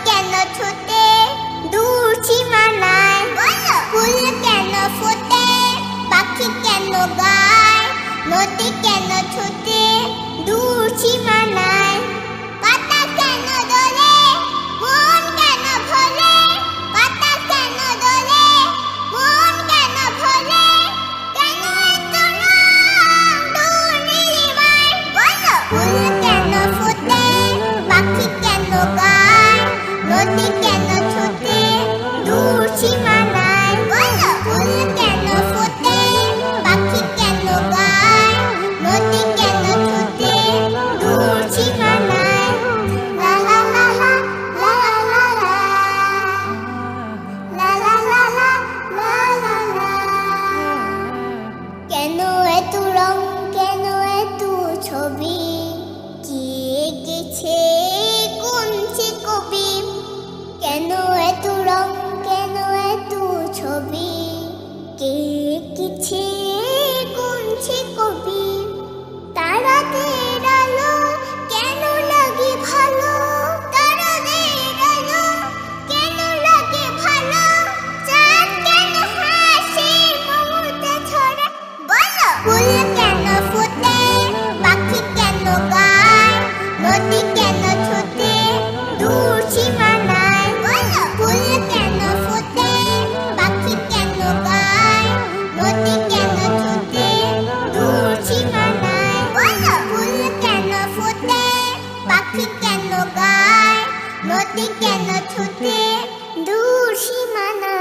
কেন ছোটে দূর সীমানায়? ফুল কেন ফোটে, পাখি কেন গায়, নদী কেন ছোটে দূর সীমানায়? পাতা কেন দোলে, মন কেন ভোলে, পাতা কেন দোলে, মন কেন ভোলে, কেন এত রং দূর নীলিমায়? ফুল কেন ফোটে, পাখি কেন গায়, নদী কেন ছোটে দূর সীমানায়? ফুল কেন ফোটে, পাখি কেন গায়, নদী কেন ছোটে দূর সীমানায়? লা লা লা লা, লা লা লা লা, লা লা লা লা, লা লা লা। কেন এত রং, কেন এত ছবি, কে এঁকেছে কোন সে কবি? কেন এত রং, কেন এত ছবি, কে এঁকেছে কোন সে কবি? তারাদের আলো কেন লাগে ভালো, তারাদের আলো কেন লাগে ভালো, চাঁদ কেন হাসে মুহূর্তে ছড়া? ফুল কেন ফোটে, পাখি কেন গায়, নদী কেন ছোটে দূর সীমানায়? ফুল কেন ফোটে, পাখি কেন গায়, নদী কেন ছোটে দূর সীমানায়? ফুল কেন ফোটে, পাখি কেন গায়, নদী কেন ছোটে দূর সীমানায়?